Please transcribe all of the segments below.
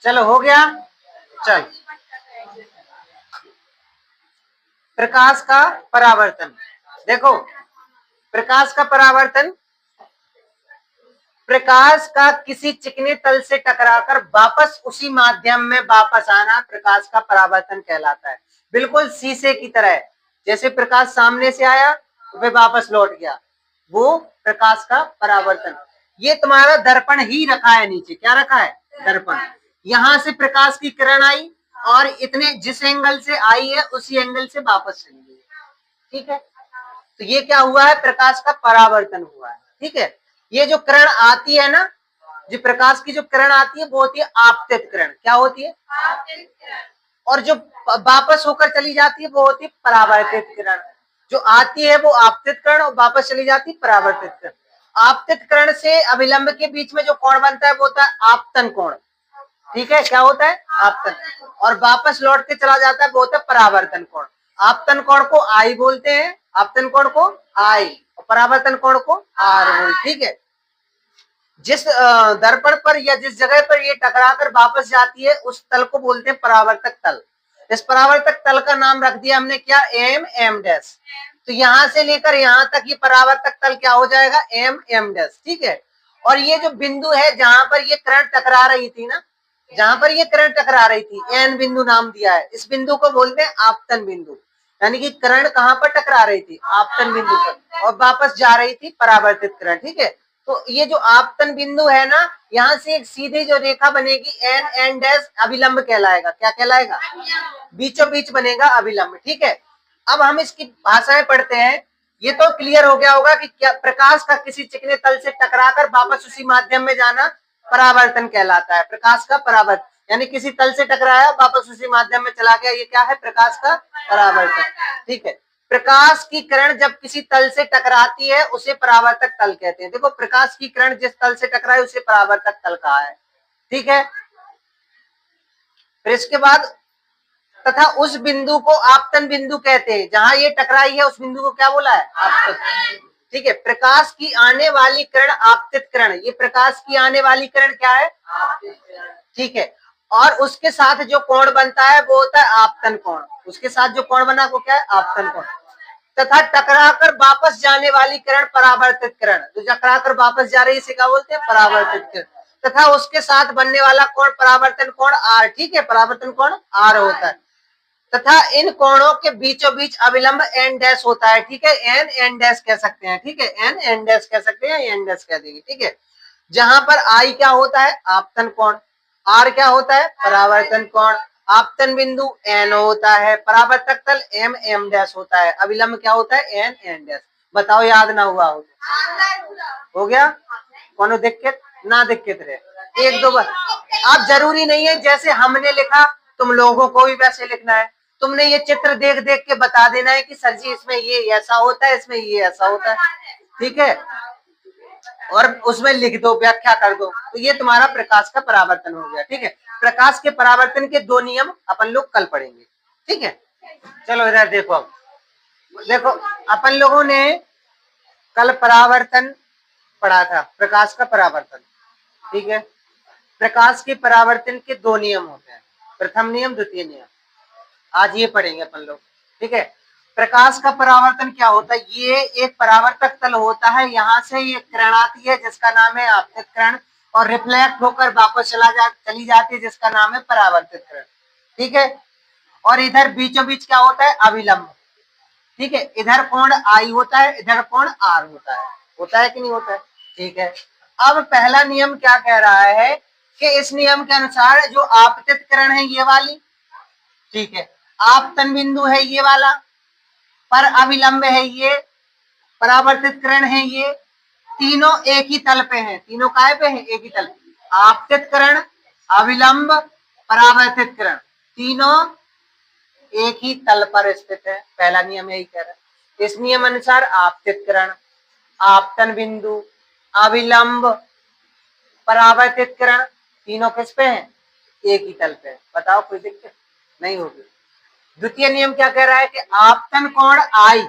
चलो हो गया। चल, प्रकाश का परावर्तन देखो। प्रकाश का परावर्तन, प्रकाश का किसी चिकने तल से टकराकर वापस उसी माध्यम में वापस आना प्रकाश का परावर्तन कहलाता है। बिल्कुल शीशे की तरह, जैसे प्रकाश सामने से आया फिर वापस लौट गया, वो प्रकाश का परावर्तन। ये तुम्हारा दर्पण ही रखा है नीचे, क्या रखा है? दर्पण। यहां से प्रकाश की किरण आई और इतने जिस एंगल से आई है उसी एंगल से वापस चली गई, ठीक है। तो ये क्या हुआ है? प्रकाश का परावर्तन हुआ है, ठीक है। ये जो किरण आती है ना, जो प्रकाश की जो किरण आती है वो होती है आपतित किरण। क्या होती है? आपतित किरण। और जो वापस होकर चली जाती है वो होती है परावर्तित किरण। जो आती है वो आपतित किरण और वापस चली जाती है परावर्तित किरण। आपतित किरण से अभिलंब के बीच में जो कोण बनता है वो होता है आपतन कोण, ठीक है। क्या होता है? आपतन। और वापस लौट के चला जाता है वो होता है परावर्तन कोण। आपतन कोण को आई बोलते हैं, आपतन कोण को आई, और परावर्तन कोण को आर बोलते, ठीक है। जिस दर्पण पर या जिस जगह पर ये टकराकर वापस जाती है उस तल को बोलते हैं परावर्तक तल। इस परावर्तक तल का नाम रख दिया हमने क्या? M M dash. तो यहां से लेकर यहां तक ये परावर्तक तल क्या हो जाएगा? एम एम डैश, ठीक है। और ये जो बिंदु है जहां पर ये किरण टकरा रही थी ना, जहां पर ये किरण टकरा रही थी, एन बिंदु नाम दिया है, इस बिंदु को बोलते हैं आपतन बिंदु। यानी कि किरण कहां पर टकरा रही थी? आपतन बिंदु पर, और वापस जा रही थी परावर्तित किरण, ठीक है। तो ये जो आपतन बिंदु है ना, यहाँ से एक सीधी जो रेखा बनेगी एन एन डैश अभिलंब कहलाएगा। क्या कहलाएगा? बीचों बीच बनेगा अभिलंब, ठीक है। अब हम इसकी भाषाएं पढ़ते हैं। ये तो क्लियर हो गया होगा कि क्या प्रकाश का किसी चिकने तल से टकराकर वापस उसी माध्यम में जाना परावर्तन कहलाता है। प्रकाश का परावर्तन यानी किसी तल से टकराया वापस उसी माध्यम में चला गया, ये क्या है? प्रकाश का परावर्तन, ठीक है। प्रकाश की किरण जब किसी तल से टकराती है उसे परावर्तक तल कहते हैं। देखो, प्रकाश की किरण जिस तल से टकराए उसे परावर्तक तल कहा है, ठीक है। फिर इसके बाद तथा उस बिंदु को आपतन बिंदु कहते हैं। जहां ये टकराई है उस बिंदु को क्या बोला है? आपतन, ठीक है। प्रकाश की आने वाली किरण आपतित किरण, ये प्रकाश की आने वाली किरण क्या है? ठीक है। और उसके साथ जो कोण बनता है वो होता है आपतन कोण। उसके साथ जो कोण बना वो क्या है? आपतन कोण। तथा टकराकर वापस जाने वाली किरण परावर्तित किरण, जो टकराकर वापस जा रही है इसे क्या बोलते हैं? परावर्तित किरण। तथा उसके साथ बनने वाला कोण परावर्तन कोण आर, ठीक है। परावर्तन कोण आर होता है। तथा इन कोणों के बीचों बीच अविलंब एन डैश होता है, ठीक है। एन एन डैश कह सकते हैं, ठीक है। एन एन डैश कह सकते हैं, एन डैश कह देंगे, ठीक है। जहां पर आई क्या होता है? आपतन कोण। आर क्या होता है? परावर्तन कोण। आपतन बिंदु एन होता है, परावर्तक तल एम एम डैश होता है, अविलंब क्या होता है? N N dash. बताओ, याद ना हुआ हो गया? कोनो दिक्कत ना? दिक्कत रहे एक दो बार। अब जरूरी नहीं है जैसे हमने लिखा तुम लोगों को भी वैसे लिखना है। तुमने ये चित्र देख देख के बता देना है कि सर जी इसमें ये ऐसा होता है, इसमें ये ऐसा होता है, ठीक है। और उसमें लिख दो, व्याख्या कर दो। तो ये तुम्हारा प्रकाश का परावर्तन हो गया, ठीक है। प्रकाश के परावर्तन के दो नियम अपन लोग कल पढ़ेंगे, ठीक है। चलो इधर देखो। अब देखो, अपन लोगों ने कल परावर्तन पढ़ा था, प्रकाश का परावर्तन, ठीक है। प्रकाश के परावर्तन के दो नियम होते हैं, प्रथम नियम, द्वितीय नियम। आज ये पढ़ेंगे अपन लोग, ठीक है। प्रकाश का परावर्तन क्या होता है? ये एक परावर्तक तल होता है, यहाँ से ये किरण आती है जिसका नाम है आपतित किरण, और रिफ्लेक्ट होकर वापस चली जाती है जिसका नाम है परावर्तित किरण, ठीक है। और इधर बीचों बीच क्या होता है? अविलंब, ठीक है। इधर कोण आई होता है, इधर कोण आर होता है कि नहीं होता है? ठीक है। अब पहला नियम क्या कह रहा है कि इस नियम के अनुसार जो आपतित किरण है ये वाली, ठीक है, आपतन बिंदु है ये वाला, पर अविलंब है ये, परावर्तित किरण है ये, तीनों एक ही तल पे हैं। तीनों काय पे हैं? एक ही तल। आपतित किरण, अविलंब, परावर्तित किरण, तीनों एक ही तल पर स्थित है। पहला नियम यही कह रहा है। इस नियम अनुसार आपतित किरण, आपतन बिंदु, अविलंब, परावर्तित किरण, तीनों किस पे हैं? एक ही तल पे। बताओ, कोई दिक्कत नहीं होगी। द्वितीय नियम क्या कह रहा है कि आपतन कोण आई,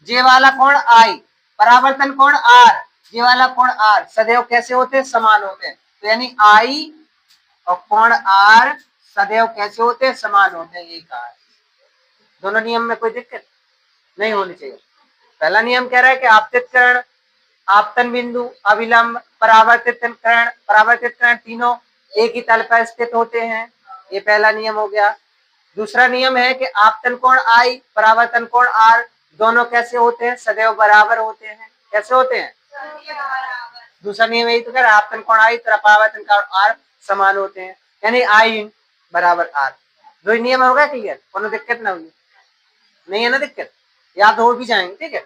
जे वाला कोण आई, परावर्तन कोण आर, ये वाला कोण आर सदैव कैसे होते हैं, समान होते हैं। तो यानी आई और कोण आर सदैव कैसे होते हैं, समान होते हैं, यही कहा है। दोनों नियम में कोई दिक्कत नहीं होनी चाहिए। पहला नियम कह रहा है कि आपतित करण, आपतन बिंदु, अविलंब, परावर्तित करण तीनों एक ही तल पर स्थित होते हैं। ये पहला नियम हो गया। दूसरा नियम है कि आपतन कोण आई, परावर्तन कोण आर दोनों कैसे होते हैं, सदैव बराबर होते हैं। कैसे होते हैं, दूसरा नियम यही तो कह रहा है, आपतन कोण आई तथा परावर्तन कोण आर समान होते हैं, यानी आई बराबर आर। दो नियम होगा क्लियर, कोनो दिक्कत ना हुई, नहीं है ना दिक्कत, याद हो भी जाएंगे। ठीक है,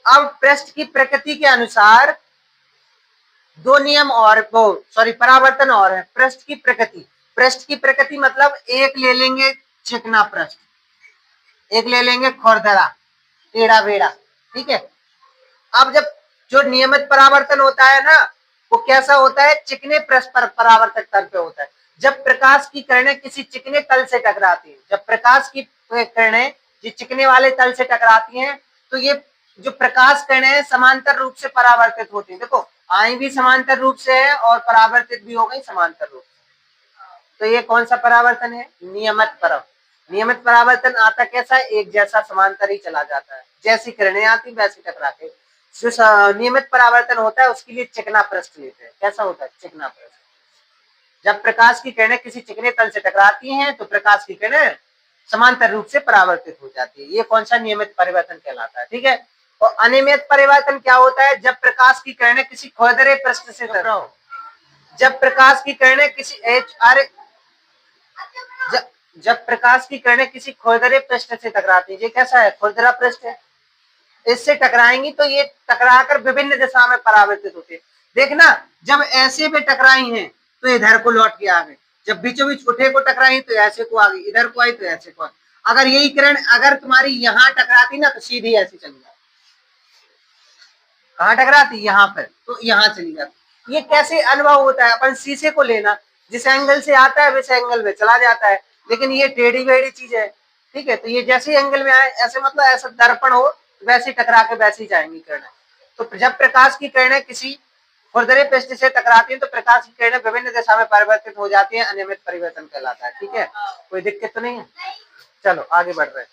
अब पृष्ठ की प्रकृति के अनुसार दो नियम और वो सॉरी परावर्तन और है। पृष्ठ की प्रकृति, पृष्ठ की प्रकृति मतलब एक ले लेंगे चिकना पृष्ठ, एक ले लेंगे खुरदरा टेढ़ा बेड़ा। ठीक है, अब जब जो नियमित परावर्तन होता है ना, वो कैसा होता है, चिकने पृष्ठ पर परावर्तक तल पे होता है। जब प्रकाश की किरणें किसी चिकने तल से टकराती है, जब प्रकाश की किरणें जो चिकने वाले तल से टकराती हैं, तो ये जो प्रकाश किरणें समांतर रूप से परावर्तित होती है। देखो आई भी समांतर रूप से है और परावर्तित भी हो गई समांतर रूप से। तो ये कौन सा परावर्तन है, नियमित परावर्तन। नियमित परावर्तन आता कैसा है, एक जैसा समांतर ही चला जाता है, जैसी किरणें आती वैसी टकराते। जो नियमित परावर्तन होता है उसके लिए चिकना पृष्ठ लेते हैं। कैसा होता है, चिकना पृष्ठ। जब प्रकाश की किरणें किसी चिकने तल से टकराती हैं तो प्रकाश की किरणें समांतर रूप से परावर्तित हो जाती है। ये कौन सा नियमित परिवर्तन कहलाता है। ठीक है, और अनियमित परिवर्तन क्या होता है, जब प्रकाश की किरणें किसी खुरदरे पृष्ठ से टकराओ, जब प्रकाश की किरणें किसी जब प्रकाश की किरणें किसी खुरदरे पृष्ठ से टकराती है, ये कैसा है, खुरदरा पृष्ठ है, इससे टकराएंगी तो ये टकराकर विभिन्न दिशा में परावर्तित होती है। देखना जब ऐसे पे टकराई हैं तो इधर को लौट के आ गए, जब बीचों बीच उठे को टकराई तो ऐसे को आ गई, इधर को आई तो ऐसे को। अगर यही किरण अगर तुम्हारी यहाँ टकराती ना तो सीधी ऐसी चली जाती, कहाँ टकराती, यहाँ पर, तो यहाँ चली जाती। ये कैसे अनुभव होता है, अपन शीशे को लेना, जिस एंगल से आता है वैसे एंगल में चला जाता है, लेकिन ये टेढ़ी बेढ़ी चीज है। ठीक है, तो ये जैसे एंगल में आए ऐसे मतलब ऐसा दर्पण हो वैसे टकरा के वैसे ही जाएंगी किरणें। तो जब प्रकाश की किरणें किसी खुरदरे पृष्ठ से टकराती है तो प्रकाश की किरणें विभिन्न दिशा में परिवर्तित हो जाती है, अनियमित परिवर्तन कहलाता है। ठीक है, कोई दिक्कत तो नहीं है, चलो आगे बढ़ रहे हैं।